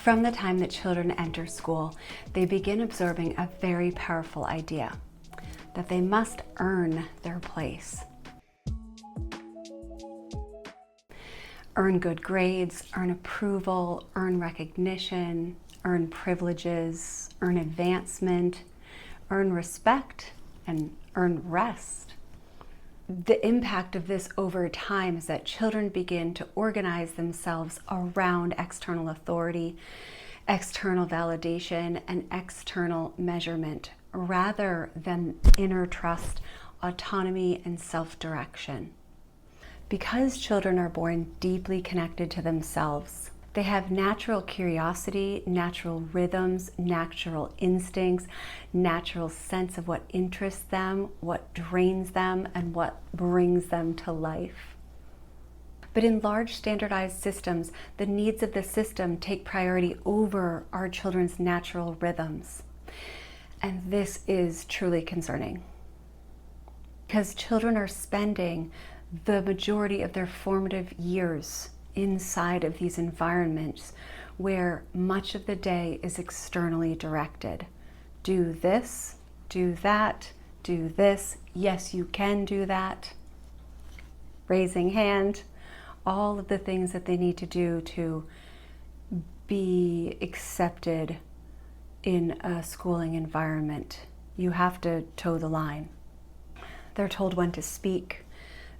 From the time that children enter school, they begin absorbing a very powerful idea, that they must earn their place. Earn good grades, earn approval, earn recognition, earn privileges, earn advancement, earn respect, and earn rest. The impact of this over time is that children begin to organize themselves around external authority, external validation, and external measurement, rather than inner trust, autonomy, and self-direction. Because children are born deeply connected to themselves, they have natural curiosity, natural rhythms, natural instincts, natural sense of what interests them, what drains them, and what brings them to life. But in large standardized systems, the needs of the system take priority over our children's natural rhythms. And this is truly concerning, because children are spending the majority of their formative years inside of these environments where much of the day is externally directed. Do this, do that, do this. Yes, you can do that. Raising hand, all of the things that they need to do to be accepted in a schooling environment. You have to toe the line. They're told when to speak.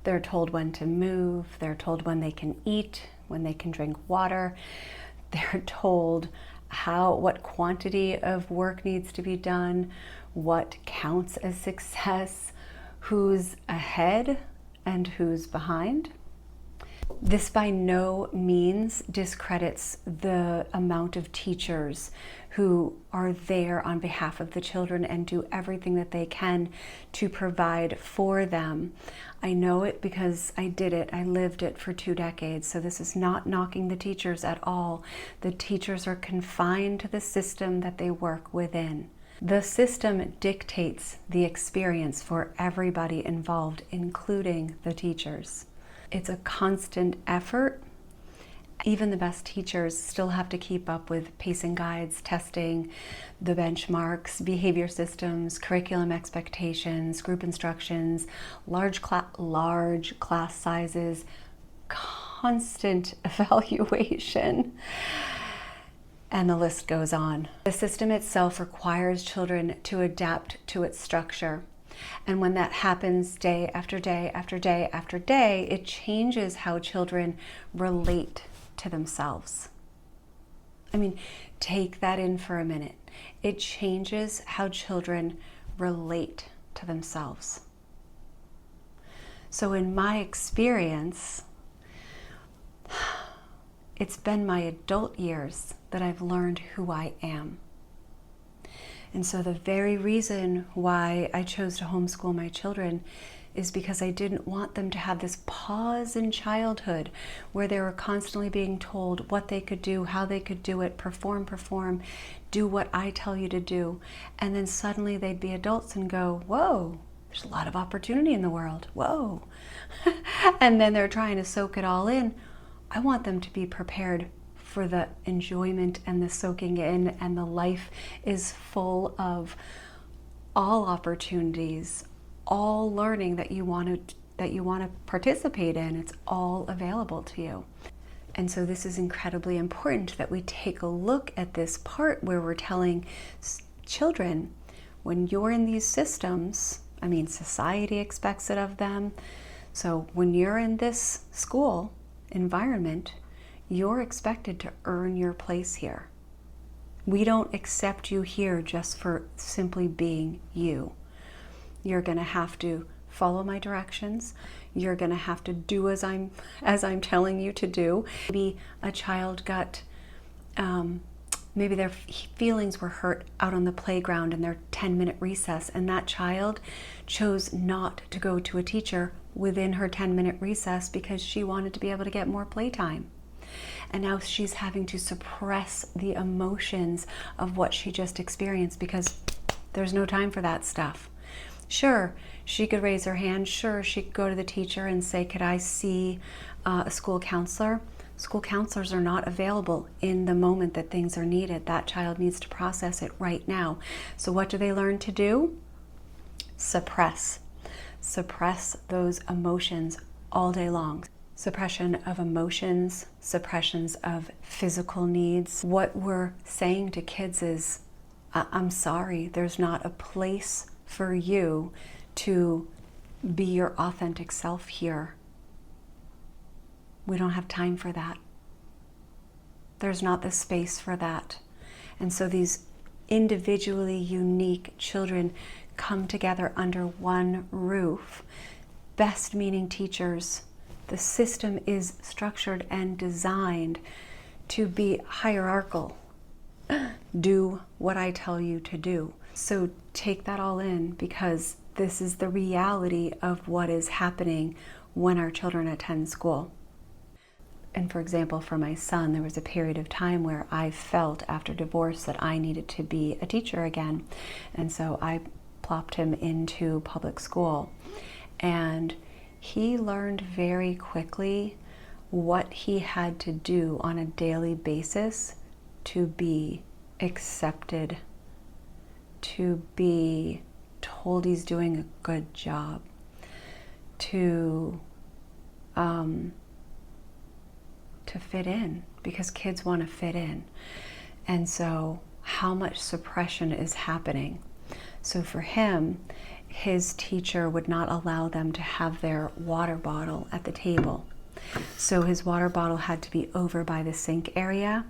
They're told when to move. They're told when they can eat, when they can drink water. They're told what quantity of work needs to be done, what counts as success, who's ahead and who's behind. This by no means discredits the amount of teachers who are there on behalf of the children and do everything that they can to provide for them. I know it because I did it. I lived it for 2 decades. So this is not knocking the teachers at all. The teachers are confined to the system that they work within. The system dictates the experience for everybody involved, including the teachers. It's a constant effort. Even the best teachers still have to keep up with pacing guides, testing, the benchmarks, behavior systems, curriculum expectations, group instructions, large class sizes, constant evaluation, and the list goes on. The system itself requires children to adapt to its structure. And when that happens day after day after day after day, it changes how children relate to themselves. I mean, take that in for a minute. It changes how children relate to themselves. So in my experience, it's been my adult years that I've learned who I am. And so the very reason why I chose to homeschool my children is because I didn't want them to have this pause in childhood where they were constantly being told what they could do, how they could do it, perform, do what I tell you to do. And then suddenly they'd be adults and go, whoa, there's a lot of opportunity in the world, whoa. And then they're trying to soak it all in. I want them to be prepared for the enjoyment and the soaking in, and the life is full of all opportunities, all learning that you want to participate in. It's all available to you. And so this is incredibly important that we take a look at this part where we're telling children, when you're in these systems, I mean, society expects it of them. So when you're in this school environment, you're expected to earn your place here. We don't accept you here just for simply being you. You're going to have to follow my directions. You're going to have to do as I'm telling you to do. Maybe a child got, maybe their feelings were hurt out on the playground in their 10-minute recess, and that child chose not to go to a teacher within her 10-minute recess because she wanted to be able to get more playtime. And now she's having to suppress the emotions of what she just experienced because there's no time for that stuff. Sure, she could raise her hand. Sure, she could go to the teacher and say, could I see a school counselor? School counselors are not available in the moment that things are needed. That child needs to process it right now. So what do they learn to do? Suppress. Suppress those emotions all day long. Suppression of emotions, suppressions of physical needs. What we're saying to kids is, I'm sorry, there's not a place for you to be your authentic self here. We don't have time for that. There's not the space for that. And so these individually unique children come together under one roof. Best meaning teachers. The system is structured and designed to be hierarchical. Do what I tell you to do. So take that all in, because this is the reality of what is happening when our children attend school. And for example, for my son, there was a period of time where I felt after divorce that I needed to be a teacher again. And so I plopped him into public school. And he learned very quickly what he had to do on a daily basis to be accepted, to be told he's doing a good job, to fit in, because kids want to fit in. And so how much suppression is happening? So for him, his teacher would not allow them to have their water bottle at the table. So his water bottle had to be over by the sink area.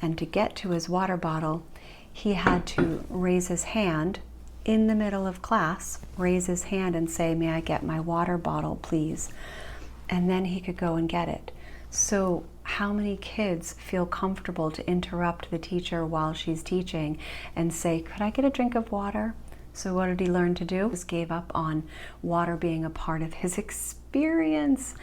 And to get to his water bottle, he had to raise his hand in the middle of class, raise his hand and say, "May I get my water bottle, please?" And then he could go and get it. So how many kids feel comfortable to interrupt the teacher while she's teaching and say, "Could I get a drink of water?" So what did he learn to do? He just gave up on water being a part of his experience.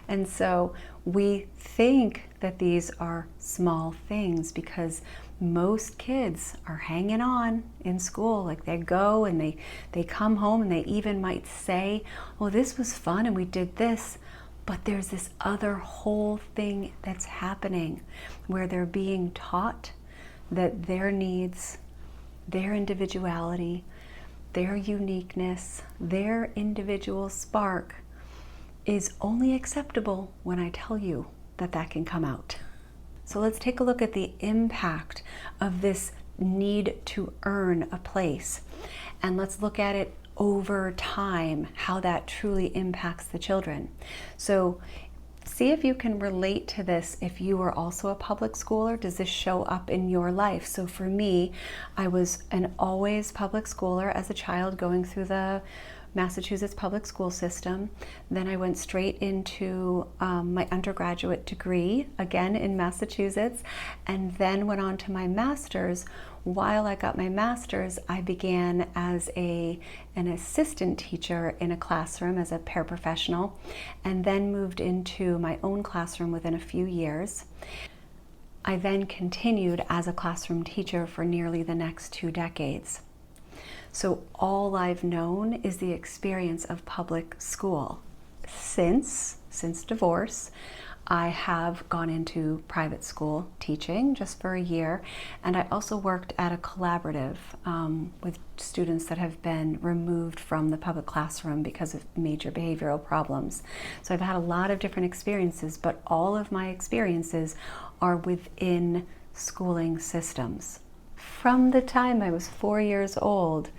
And so we think that these are small things because most kids are hanging on in school. Like they go and they come home and they even might say, "Oh, this was fun and we did this." But there's this other whole thing that's happening where they're being taught that their needs, their individuality, their uniqueness, their individual spark is only acceptable when I tell you that that can come out. So let's take a look at the impact of this need to earn a place. And let's look at it over time, how that truly impacts the children. So see if you can relate to this if you were also a public schooler. Does this show up in your life? So for me, I was an always public schooler as a child, going through the Massachusetts public school system. Then I went straight into my undergraduate degree, again in Massachusetts, and then went on to my master's. While I got my master's, I began as an assistant teacher in a classroom as a paraprofessional, and then moved into my own classroom within a few years. I then continued as a classroom teacher for nearly the next 2 decades. So all I've known is the experience of public school. Since divorce, I have gone into private school teaching just for a year, and I also worked at a collaborative with students that have been removed from the public classroom because of major behavioral problems. So I've had a lot of different experiences, but all of my experiences are within schooling systems. From the time I was 4 years old,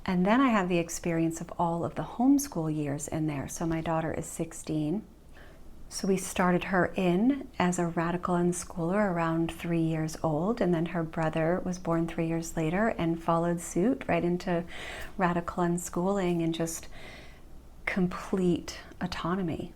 and then I have the experience of all of the homeschool years in there. So my daughter is 16. So we started her in as a radical unschooler around 3 years old, and then her brother was born 3 years later and followed suit right into radical unschooling and just complete autonomy.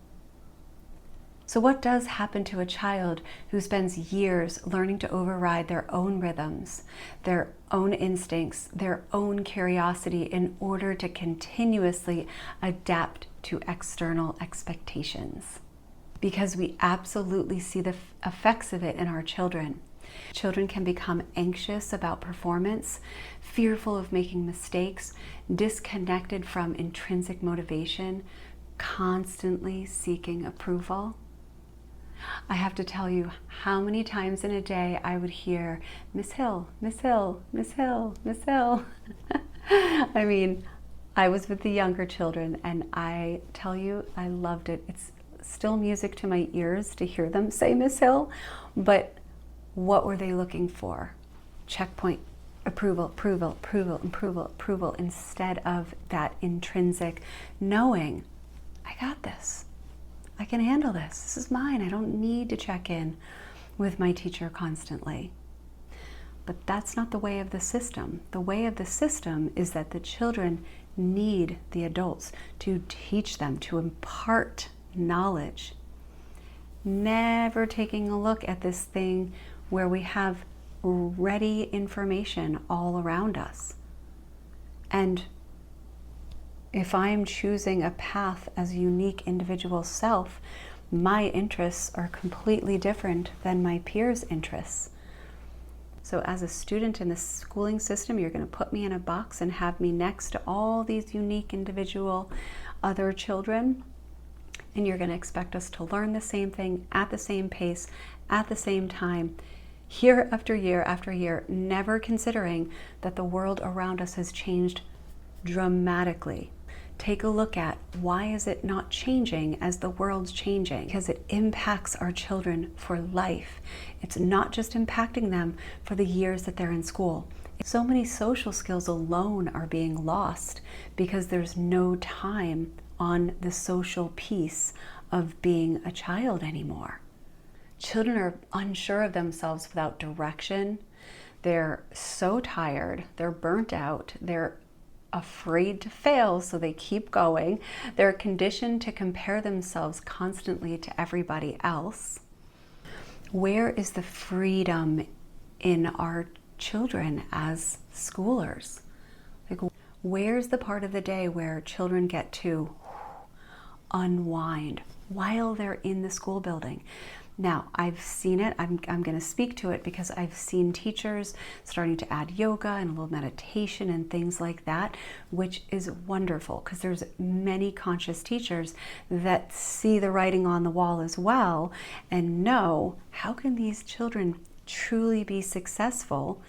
So what does happen to a child who spends years learning to override their own rhythms, their own instincts, their own curiosity in order to continuously adapt to external expectations? Because we absolutely see the effects of it in our children. Children can become anxious about performance, fearful of making mistakes, disconnected from intrinsic motivation, constantly seeking approval. I have to tell you how many times in a day I would hear, Miss Hill, Miss Hill, Miss Hill, Miss Hill. I mean, I was with the younger children, and I tell you, I loved it. It's still music to my ears to hear them say Miss Hill, but what were they looking for? Checkpoint, approval, approval, approval, approval, approval, instead of that intrinsic knowing, I got this. I can handle this. This is mine. I don't need to check in with my teacher constantly. But that's not the way of the system. The way of the system is that the children need the adults to teach them, to impart knowledge. Never taking a look at this thing where we have ready information all around us. And if I'm choosing a path as a unique individual self, my interests are completely different than my peers' interests. So as a student in the schooling system, you're going to put me in a box and have me next to all these unique individual other children, and you're going to expect us to learn the same thing at the same pace, at the same time, year after year after year, never considering that the world around us has changed dramatically. Take a look at why is it not changing as the world's changing? Because it impacts our children for life. It's not just impacting them for the years that they're in school. So many social skills alone are being lost because there's no time on the social piece of being a child anymore. Children are unsure of themselves without direction. They're so tired, they're burnt out, they're afraid to fail, so they keep going. They're conditioned to compare themselves constantly to everybody else. Where is the freedom in our children as schoolers? Like, where's the part of the day where children get to unwind while they're in the school building? Now, I've seen it. I'm going to speak to it because I've seen teachers starting to add yoga and a little meditation and things like that, which is wonderful because there's many conscious teachers that see the writing on the wall as well and know, how can these children truly be successful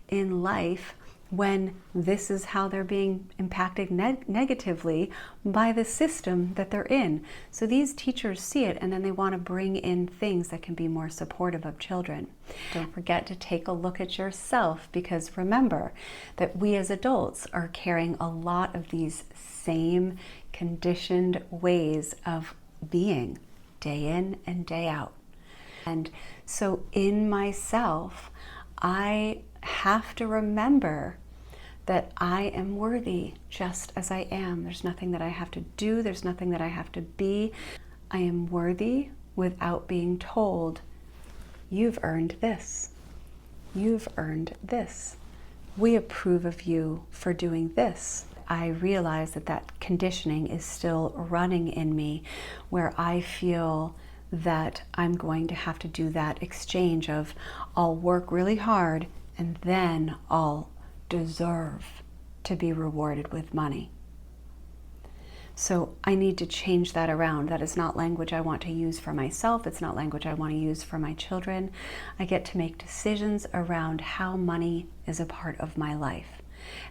in life when this is how they're being impacted negatively by the system that they're in? So these teachers see it, and then they want to bring in things that can be more supportive of children. Don't forget to take a look at yourself, because remember that we as adults are carrying a lot of these same conditioned ways of being day in and day out. And so in myself, I have to remember that I am worthy just as I am. There's nothing that I have to do. There's nothing that I have to be. I am worthy without being told, you've earned this. You've earned this. We approve of you for doing this. I realize that that conditioning is still running in me, where I feel that I'm going to have to do that exchange of, I'll work really hard and then I'll deserve to be rewarded with money. So I need to change that around. That is not language I want to use for myself. It's not language I want to use for my children. I get to make decisions around how money is a part of my life.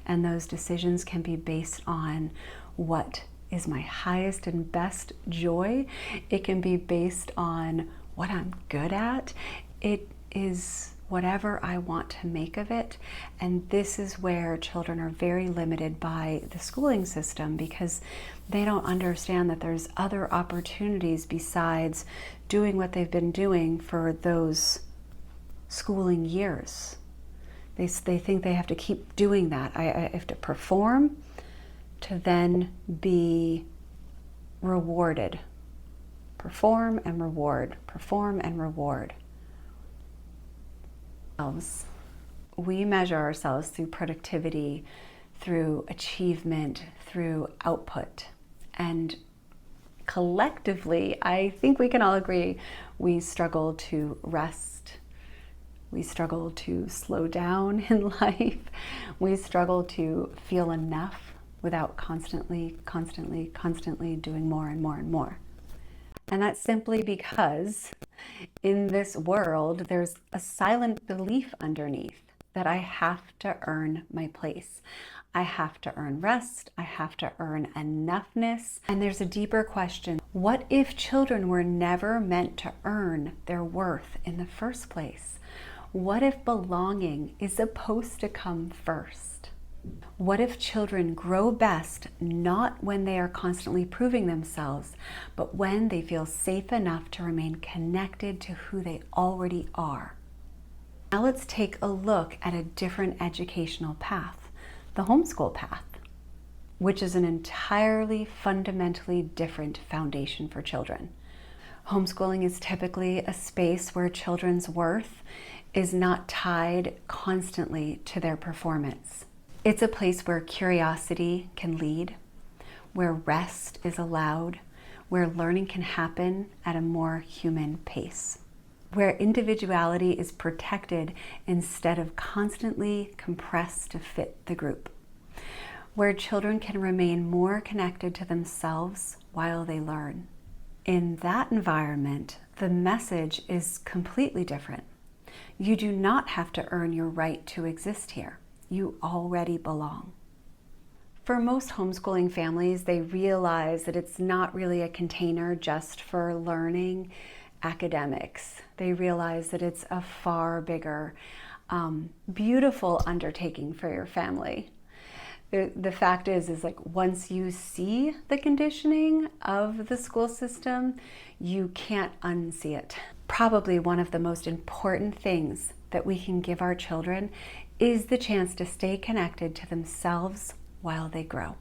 And those decisions can be based on what is my highest and best joy. It can be based on what I'm good at. It is whatever I want to make of it. And this is where children are very limited by the schooling system, because they don't understand that there's other opportunities besides doing what they've been doing for those schooling years. They think they have to keep doing that. I have to perform to then be rewarded. Perform and reward. Perform and reward. We measure ourselves through productivity, through achievement, through output. And collectively, I think we can all agree, we struggle to rest. We struggle to slow down in life. We struggle to feel enough without constantly doing more and more and more. And that's simply because In this world, there's a silent belief underneath that I have to earn my place. I have to earn rest. I have to earn enoughness. And there's a deeper question. What if children were never meant to earn their worth in the first place? What if belonging is supposed to come first? What if children grow best not when they are constantly proving themselves, but when they feel safe enough to remain connected to who they already are? Now let's take a look at a different educational path, the homeschool path, which is an entirely fundamentally different foundation for children. Homeschooling is typically a space where children's worth is not tied constantly to their performance. It's a place where curiosity can lead, where rest is allowed, where learning can happen at a more human pace, where individuality is protected instead of constantly compressed to fit the group, where children can remain more connected to themselves while they learn. In that environment, the message is completely different. You do not have to earn your right to exist here. You already belong. For most homeschooling families, they realize that it's not really a container just for learning academics. They realize that it's a far bigger, beautiful undertaking for your family. The fact is like once you see the conditioning of the school system, you can't unsee it. Probably one of the most important things that we can give our children is the chance to stay connected to themselves while they grow.